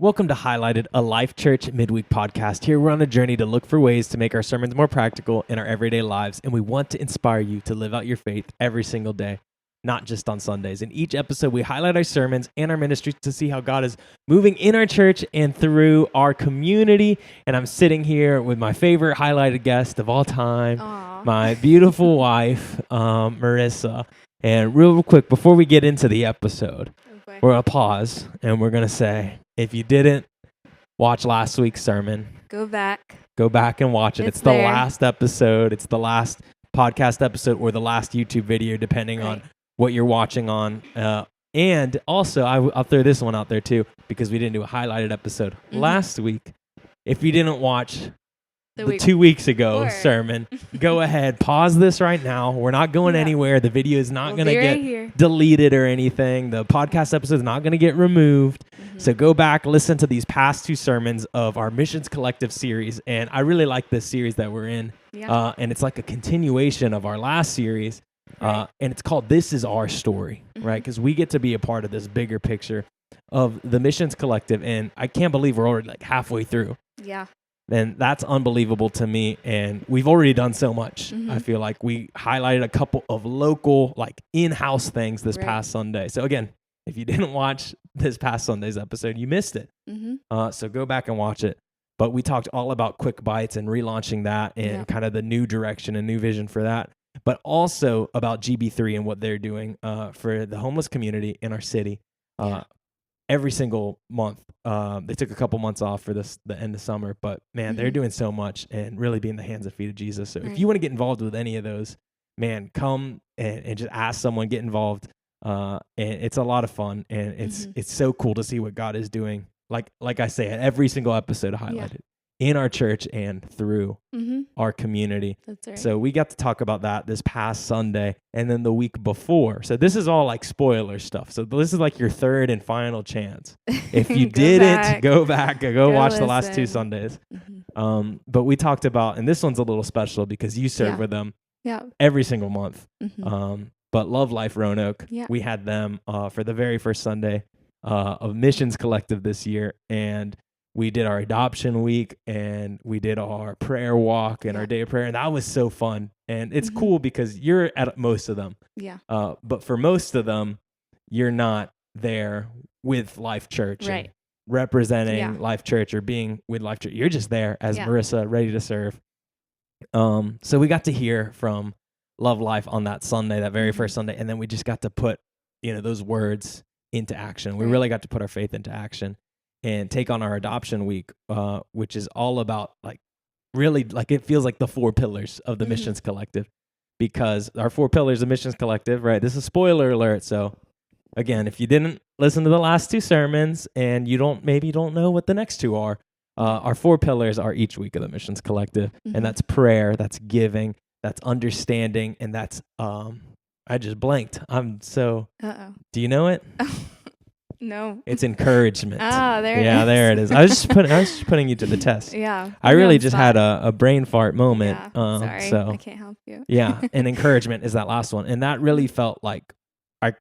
Welcome to Highlighted, a Life Church Midweek Podcast. Here we're on a journey to look for ways to make our sermons more practical in our everyday lives, and we want to inspire you to live out your faith every single day, not just on Sundays. In each episode, we highlight our sermons and our ministries to see how God is moving in our church and through our community. And I'm sitting here with my favorite highlighted guest of all time, my beautiful wife, Marissa. And real quick, before we get into the episode, we're going to pause and we're going to say, if you didn't watch last week's sermon, go back and watch it. It's the last episode. It's the last podcast episode or the last YouTube video, depending on what you're watching on. And also, I'll throw this one out there too, because we didn't do a highlighted episode last week. If you didn't watch the 2 weeks ago sermon, go ahead, pause this right now. We're not going anywhere. The video is not going to get deleted or anything. The podcast episode is not going to get removed. So go back, listen to these past two sermons of our Missions Collective series. And I really like this series that we're in. And it's like a continuation of our last series. And it's called This Is Our Story, right? Because we get to be a part of this bigger picture of the Missions Collective. And I can't believe we're already like halfway through. Yeah. And that's unbelievable to me. And we've already done so much. I feel like we highlighted a couple of local, like in-house things this past Sunday. So again, if you didn't watch this past Sunday's episode, you missed it. So go back and watch it. But we talked all about Quick Bites and relaunching that and kind of the new direction and new vision for that. But also about GB3 and what they're doing for the homeless community in our city. Every single month. They took a couple months off for the end of summer, but man, they're doing so much and really being the hands and feet of Jesus. So if you want to get involved with any of those, man, come and just ask someone, get involved. And it's a lot of fun, and it's so cool to see what God is doing. Like I say, at every single episode highlighted in our church and through our community. That's right. So we got to talk about that this past Sunday and then the week before. So this is all like spoiler stuff. So this is like your third and final chance. If you didn't, go back, go watch the last two Sundays. But we talked about, and this one's a little special because you serve with them every single month. But Love Life Roanoke, we had them for the very first Sunday of Missions Collective this year. And we did our adoption week and we did our prayer walk and our day of prayer. And that was so fun. And it's cool because you're at most of them. But for most of them, you're not there with Life Church. And representing Life Church or being with Life Church. You're just there as Marissa, ready to serve. So we got to hear from Love Life on that Sunday, that very first Sunday. And then we just got to put, those words into action. We really got to put our faith into action and take on our adoption week, which is all about it feels like the four pillars of the Missions Collective, because our four pillars of Missions Collective, right? This is spoiler alert. So again, if you didn't listen to the last two sermons and you don't know what the next two are, our four pillars are each week of the Missions Collective. And that's prayer, that's giving, that's understanding, and that's, I just blanked. Do you know it? No. It's encouragement. There it is. Yeah, there it is. I was just putting you to the test. Yeah. I really just had a brain fart moment. Sorry, so, I can't help you. And encouragement is that last one. And that really felt like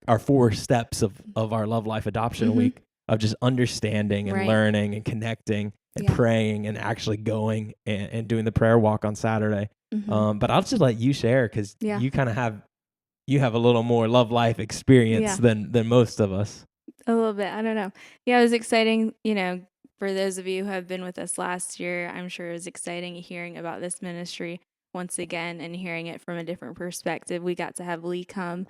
our four steps of our Love Life Adoption Week of just understanding and learning and connecting and praying and actually going and doing the prayer walk on Saturday. But I'll just let you share because you kind of have a little more Love Life experience than most of us. A little bit. I don't know. Yeah, it was exciting. For those of you who have been with us last year, I'm sure it was exciting hearing about this ministry once again and hearing it from a different perspective. We got to have Lee come.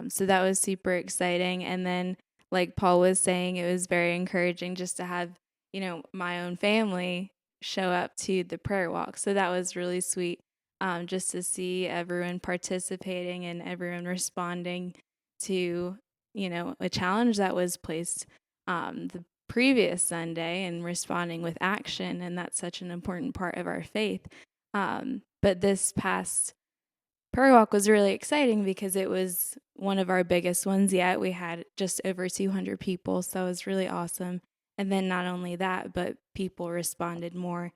So that was super exciting. And then, like Paul was saying, it was very encouraging just to have, my own family show up to the prayer walk. So that was really sweet. Just to see everyone participating and everyone responding to a challenge that was placed the previous Sunday and responding with action. And that's such an important part of our faith. But this past prayer walk was really exciting because it was one of our biggest ones yet. We had just over 200 people. So it was really awesome. And then not only that, but people responded more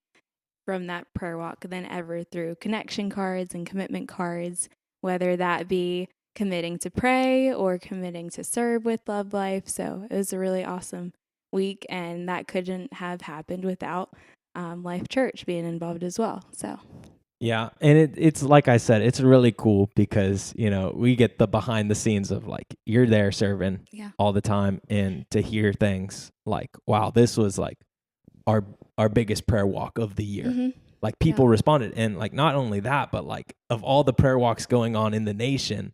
from that prayer walk than ever through connection cards and commitment cards, whether that be committing to pray or committing to serve with Love Life. So it was a really awesome week, and that couldn't have happened without Life Church being involved as well. So yeah, and it's like I said, it's really cool because, we get the behind the scenes of like you're there serving all the time, and to hear things like, wow, this was like our biggest prayer walk of the year. Mm-hmm. Like people responded, and like not only that, but like of all the prayer walks going on in the nation,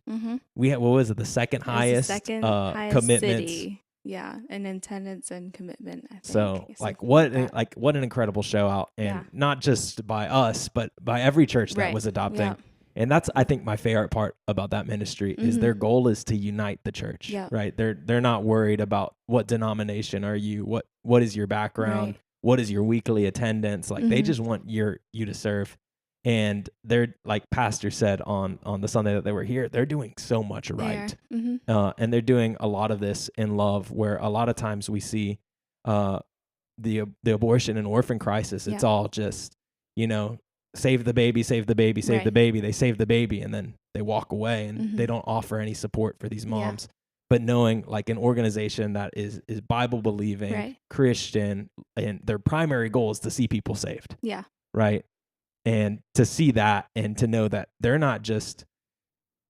we had, what was it, the second highest commitments. City. Yeah, in attendance and commitment, I think. So like what an incredible show out, and not just by us, but by every church that was adopting. Yeah. And that's, I think, my favorite part about that ministry is their goal is to unite the church. Yeah. Right? They're not worried about what denomination are you, what is your background, what is your weekly attendance. Like they just want you to serve. And they're, like Pastor said on the Sunday that they were here, they're doing so much right. And they're doing a lot of this in love, where a lot of times we see the abortion and orphan crisis. It's all just, save the baby, save the baby, save the baby. They save the baby and then they walk away, and they don't offer any support for these moms. But knowing like an organization that is Bible believing, Christian, and their primary goal is to see people saved. Yeah. Right. And to see that, and to know that they're not just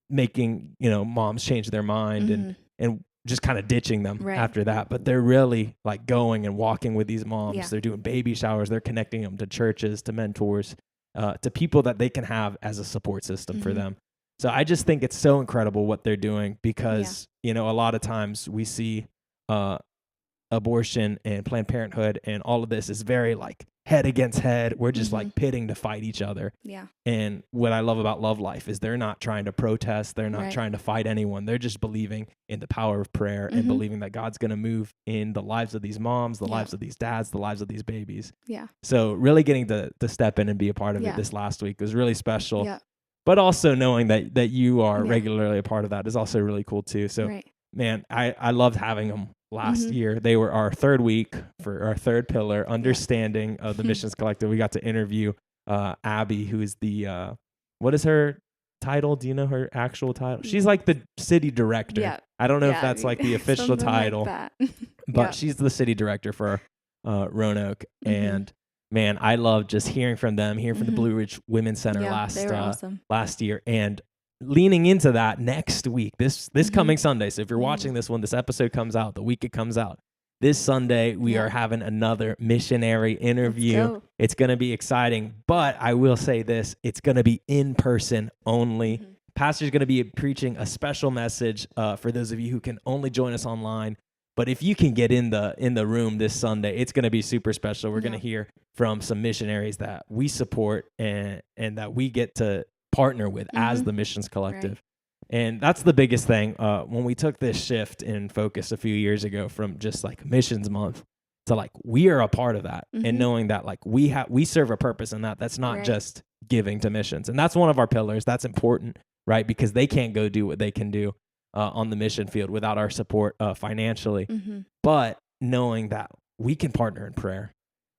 making, moms change their mind and just kind of ditching them after that, but they're really like going and walking with these moms. Yeah. They're doing baby showers. They're connecting them to churches, to mentors, to people that they can have as a support system for them. So I just think it's so incredible what they're doing, because, a lot of times we see abortion and Planned Parenthood and all of this is very like head against head. We're just like pitting to fight each other. Yeah. And what I love about Love Life is they're not trying to protest. They're not trying to fight anyone. They're just believing in the power of prayer and believing that God's going to move in the lives of these moms, the lives of these dads, the lives of these babies. Yeah. So really getting to step in and be a part of it this last week was really special. Yeah. But also knowing that you are regularly a part of that is also really cool too. So man, I loved having them last year. They were our third week for our third pillar, understanding of the Missions Collective. We got to interview Abby, who is the, what is her title? Do you know her actual title? She's like the city director. Yeah. I don't know if that's like the official title, like but she's the city director for Roanoke. And man, I love just hearing from them, hearing from the Blue Ridge Women's Center last year, and leaning into that next week, this coming Sunday. So if you're watching this when this episode comes out, the week it comes out, this Sunday, we are having another missionary interview. It's going to be exciting, but I will say this, it's going to be in person only. Pastor's going to be preaching a special message for those of you who can only join us online. But if you can get in the room this Sunday, it's going to be super special. We're going to hear from some missionaries that we support and that we get to partner with as the Missions Collective. Right. And that's the biggest thing. When we took this shift in focus a few years ago from just like Missions Month to like, we are a part of that, and knowing that like we serve a purpose in that's not just giving to missions. And that's one of our pillars. That's important, right? Because they can't go do what they can do on the mission field without our support financially. But knowing that we can partner in prayer,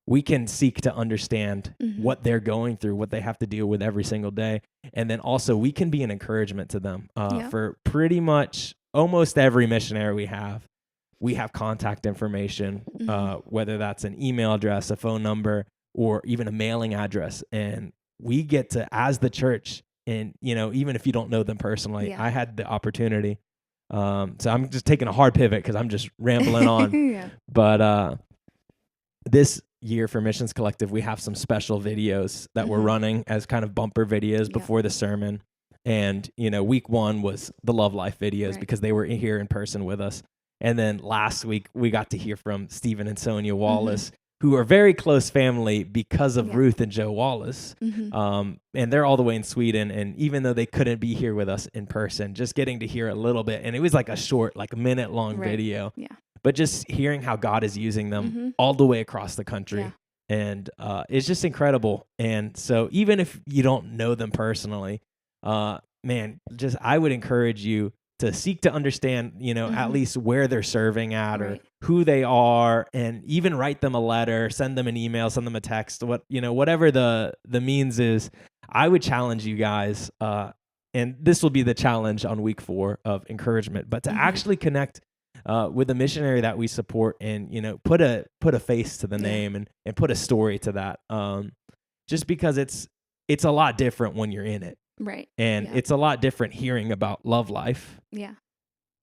we can seek to understand what they're going through, what they have to deal with every single day. And then also we can be an encouragement to them for pretty much almost every missionary we have contact information, whether that's an email address, a phone number, or even a mailing address. And we get to, as the church, and, even if you don't know them personally, I had the opportunity. So I'm just taking a hard pivot because I'm just rambling on. But this year for Missions Collective, we have some special videos that we're running as kind of bumper videos before the sermon. And, week one was the Love Life videos because they were here in person with us. And then last week we got to hear from Stephen and Sonia Wallace, who are very close family because of Ruth and Joe Wallace. And they're all the way in Sweden. And even though they couldn't be here with us in person, just getting to hear a little bit. And it was like a short, like a minute long video. Yeah. But just hearing how God is using them all the way across the country. Yeah. And it's just incredible. And so even if you don't know them personally, man, just I would encourage you to seek to understand, at least where they're serving at or who they are, and even write them a letter, send them an email, send them a text, whatever the means is. I would challenge you guys, and this will be the challenge on week 4 of encouragement, but to actually connect with a missionary that we support, and put a face to the name, and put a story to that. Just because it's a lot different when you're in it, right? And it's a lot different hearing about Love Life,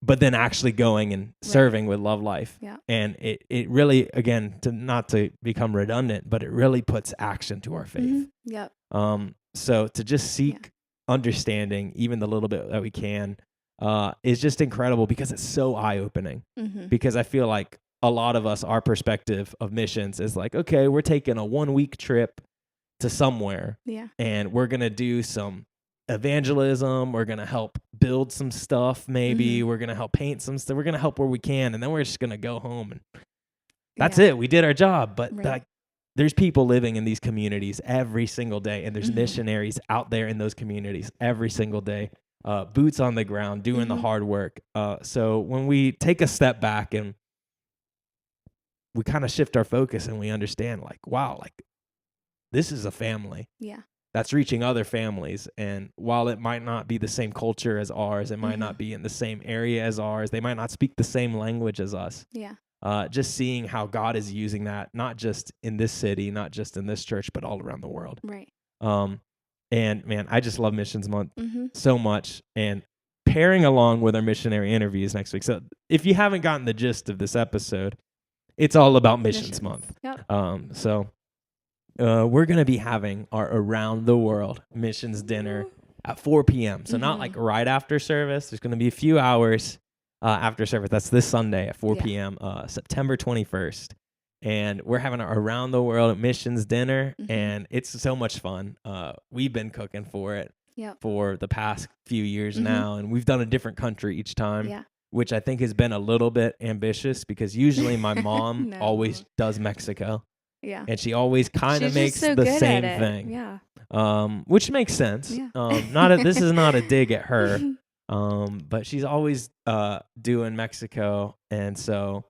but then actually going and serving with Love Life. And it really, again, not to become redundant, but it really puts action to our faith. So to just seek understanding, even the little bit that we can, is just incredible, because it's so eye-opening. Because I feel like a lot of us, our perspective of missions is like, okay, we're taking a 1-week trip to somewhere, and we're going to do some evangelism, we're going to help build some stuff, maybe we're going to help paint some stuff, we're going to help where we can, and then we're just going to go home, and that's it. We did our job. But there's people living in these communities every single day, and there's missionaries out there in those communities every single day, boots on the ground, doing the hard work. So when we take a step back and we kind of shift our focus, and we understand, like, wow, like, this is a family that's reaching other families. And while it might not be the same culture as ours, it might not be in the same area as ours, they might not speak the same language as us. Just seeing how God is using that, not just in this city, not just in this church, but all around the world. And man, I just love Missions Month so much, and pairing along with our missionary interviews next week. So if you haven't gotten the gist of this episode, it's all about Missions Month. So we're going to be having our Around the World Missions Dinner at 4 p.m. So not like right after service. There's going to be a few hours after service. That's this Sunday at 4 p.m., September 21st. And we're having our Around the World Missions Dinner, and it's so much fun. We've been cooking for it for the past few years now, and we've done a different country each time, which I think has been a little bit ambitious, because usually my mom always does Mexico. And she always kind of makes the same thing. Which makes sense. This is not a dig at her. But she's always doing Mexico, and so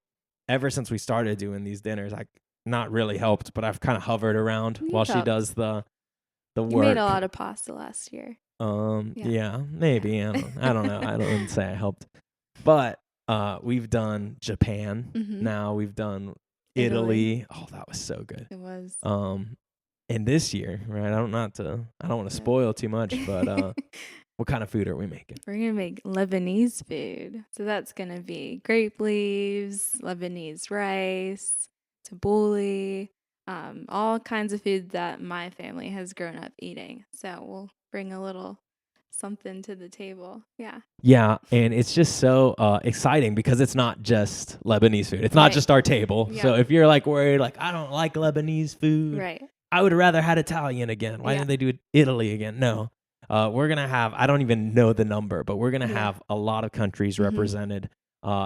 ever since we started doing these dinners, I not really helped, but I've kind of hovered around while she does the work. You made a lot of pasta last year. Maybe I don't know. I wouldn't say I helped, but we've done Japan. Now we've done Italy. Oh, that was so good. It was. And this year, right? I don't want to spoil too much, but what kind of food are we making? We're gonna make Lebanese food. So that's gonna be grape leaves, Lebanese rice, tabbouleh, all kinds of food that my family has grown up eating. So we'll bring a little something to the table. Yeah, and it's just so exciting, because it's not just Lebanese food. It's not just our table. So if you're like worried, like, I don't like Lebanese food, I would rather had Italian again. Why didn't they do Italy again? No. We're going to have, I don't even know the number, but we're going to have a lot of countries represented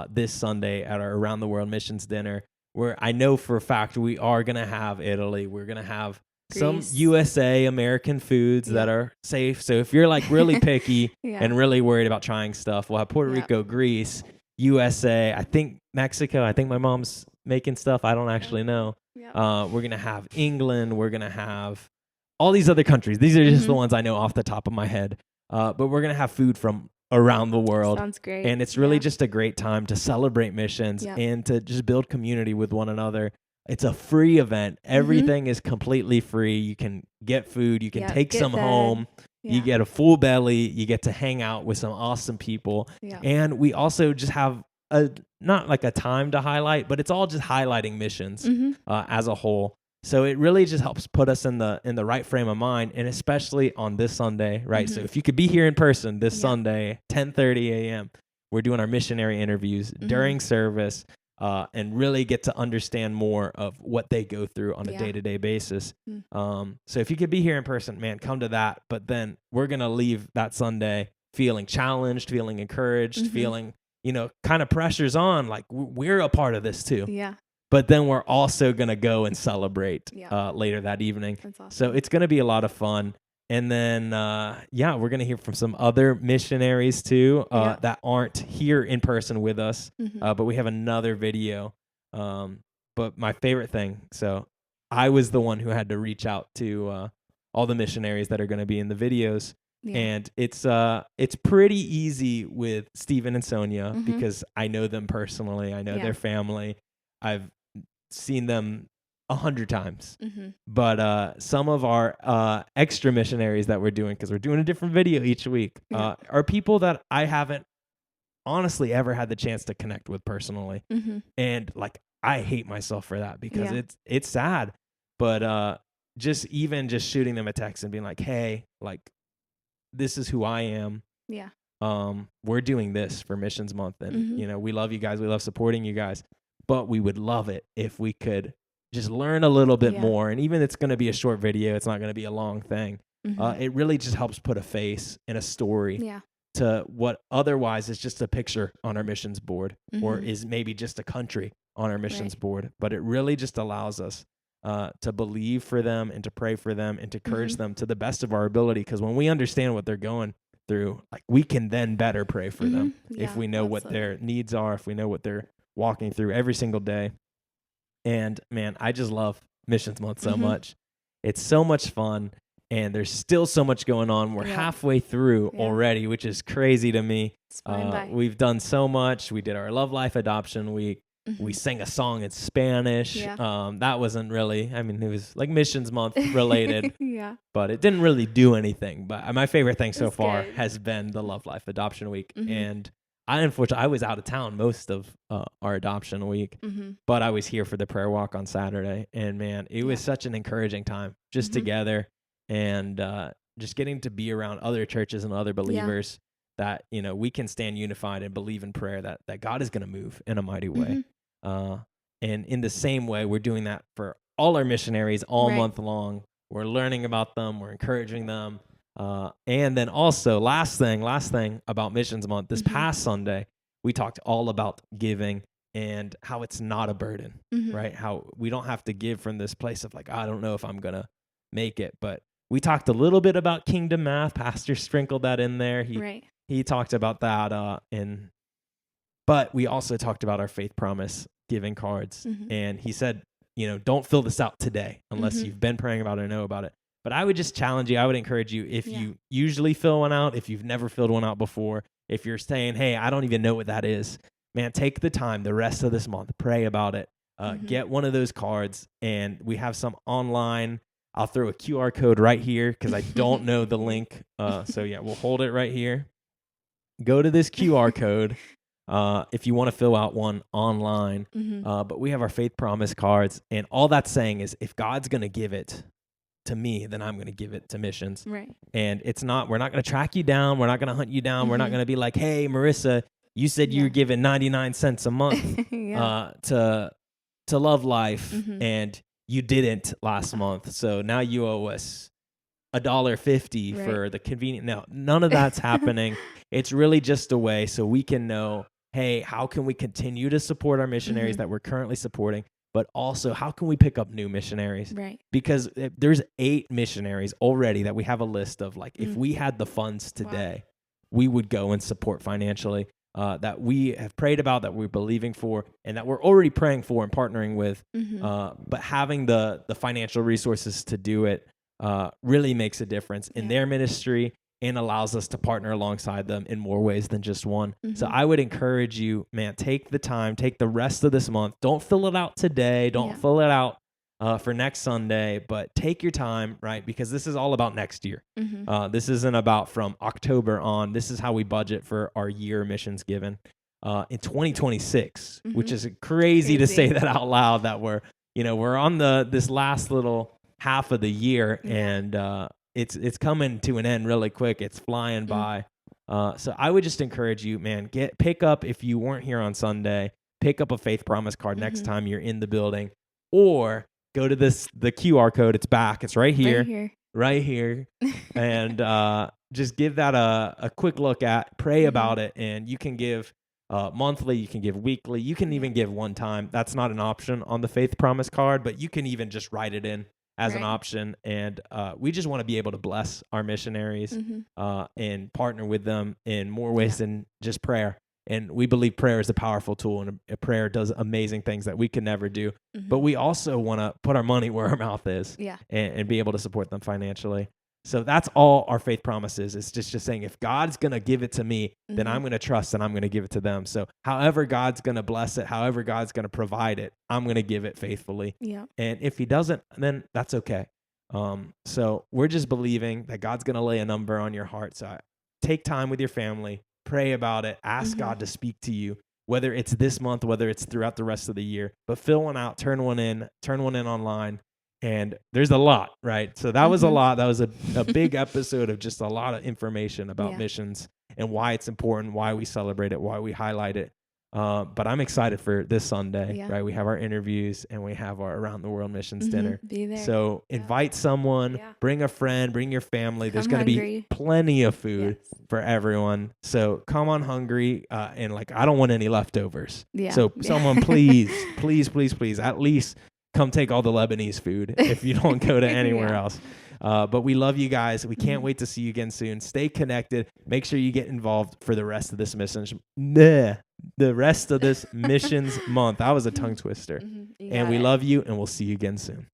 this Sunday at our Around the World Missions Dinner, where I know for a fact we are going to have Italy. We're going to have Greece. Some USA American foods that are safe. So if you're like really picky and really worried about trying stuff, we'll have Puerto Rico, Greece, USA, I think Mexico. I think my mom's making stuff. I don't actually know. We're going to have England. We're going to have all these other countries. These are just the ones I know off the top of my head. But we're going to have food from around the world. Sounds great. And it's really just a great time to celebrate missions and to just build community with one another. It's a free event. Everything is completely free. You can get food. You can take some home. You get a full belly. You get to hang out with some awesome people. And we also just have not like a time to highlight, but it's all just highlighting missions as a whole. So it really just helps put us in the right frame of mind, and especially on this Sunday, right? So if you could be here in person this Sunday, 10:30 a.m., we're doing our missionary interviews during service, and really get to understand more of what they go through on a day-to-day basis. So if you could be here in person, man, come to that. But then we're going to leave that Sunday feeling challenged, feeling encouraged, feeling, kind of pressures on, like we're a part of this too. But then we're also going to go and celebrate later that evening. That's awesome. So it's going to be a lot of fun. And then, we're going to hear from some other missionaries too that aren't here in person with us. But we have another video. But my favorite thing, so I was the one who had to reach out to all the missionaries that are going to be in the videos. And it's pretty easy with Stephen and Sonia because I know them personally. I know their family. I've seen them 100 times. But some of our extra missionaries that we're doing, because we're doing a different video each week, are people that I haven't honestly ever had the chance to connect with personally. And like, I hate myself for that because it's sad. But just shooting them a text and being like, hey, like, this is who I am. Yeah. We're doing this for Missions Month, and you know, we love you guys. We love supporting you guys, but we would love it if we could just learn a little bit more. And even it's going to be a short video, it's not going to be a long thing. It really just helps put a face and a story to what otherwise is just a picture on our missions board, or is maybe just a country on our missions board. But it really just allows us to believe for them and to pray for them and to encourage them to the best of our ability. Because when we understand what they're going through, like, we can then better pray for them if we know what their needs are, if we know what they're walking through every single day. And man, I just love Missions Month so much. It's so much fun, and there's still so much going on. We're halfway through already, which is crazy to me. We've done so much. We did our Love Life Adoption Week. We sang a song in Spanish. That wasn't really, I mean, it was like Missions Month related, but it didn't really do anything. But my favorite thing so far has been the Love Life Adoption Week. And unfortunately, I was out of town most of our adoption week, but I was here for the prayer walk on Saturday. And man, it was such an encouraging time just together, and just getting to be around other churches and other believers that, you know, we can stand unified and believe in prayer that God is going to move in a mighty way. And in the same way, we're doing that for all our missionaries all month long. We're learning about them. We're encouraging them. And then also, last thing about Missions Month, this past Sunday, we talked all about giving and how it's not a burden, right? How we don't have to give from this place of like, I don't know if I'm going to make it. But we talked a little bit about kingdom math. Pastor sprinkled that in there. He talked about that. But we also talked about our faith promise giving cards. And he said, you know, don't fill this out today unless you've been praying about it or know about it. But I would just challenge you. I would encourage you, if you usually fill one out, if you've never filled one out before, if you're saying, hey, I don't even know what that is, man, take the time the rest of this month, pray about it, get one of those cards. And we have some online. I'll throw a QR code right here because I don't know the link. So yeah, we'll hold it right here. Go to this QR code if you want to fill out one online. But we have our faith promise cards. And all that's saying is, if God's going to give it to me, then I'm going to give it to missions. And we're not going to track you down. We're not going to hunt you down. We're not going to be like, hey, Marissa, you said you were giving 99 cents a month to Love Life, and you didn't last month. So now you owe us $1.50 for the convenient. No, none of that's happening. It's really just a way so we can know, hey, how can we continue to support our missionaries that we're currently supporting? But also, how can we pick up new missionaries? Because there's 8 missionaries already that we have a list of. Like, if we had the funds today, we would go and support financially, that we have prayed about, that we're believing for, and that we're already praying for and partnering with. But having the financial resources to do it really makes a difference in their ministry, and allows us to partner alongside them in more ways than just one. So I would encourage you, man, take the time, take the rest of this month. Don't fill it out today. Don't fill it out for next Sunday, but take your time, right? Because this is all about next year. This isn't about from October on. This is how we budget for our year missions given in 2026, which is crazy to say that out loud, that we're on this last little half of the year, and it's coming to an end really quick. It's flying by. So I would just encourage you, man, pick up, if you weren't here on Sunday, pick up a faith promise card next time you're in the building, or go to the QR code. It's back. It's right here. And just give that a quick look at, pray about it. And you can give monthly, you can give weekly, you can even give one time. That's not an option on the faith promise card, but you can even just write it in as an option. And we just want to be able to bless our missionaries and partner with them in more ways than just prayer. And we believe prayer is a powerful tool, and a prayer does amazing things that we can never do. But we also want to put our money where our mouth is, and be able to support them financially. So that's all our faith promise is. It's just saying, if God's going to give it to me, then I'm going to trust and I'm going to give it to them. So however God's going to bless it, however God's going to provide it, I'm going to give it faithfully. Yeah. And if he doesn't, then that's okay. So we're just believing that God's going to lay a number on your heart. So take time with your family, pray about it, ask God to speak to you, whether it's this month, whether it's throughout the rest of the year, but fill one out, turn one in online. And there's a lot, right? So that was a lot. That was a big episode of just a lot of information about missions and why it's important, why we celebrate it, why we highlight it. But I'm excited for this Sunday, right? We have our interviews and we have our Around the World Missions dinner. Be there. So invite someone, bring a friend, bring your family. There's going to be plenty of food for everyone. So come on hungry. And I don't want any leftovers. So someone please, at least come take all the Lebanese food if you don't go to anywhere else. But we love you guys. We can't wait to see you again soon. Stay connected. Make sure you get involved for the rest of this missions month. That was a tongue twister. And we love you, and we'll see you again soon.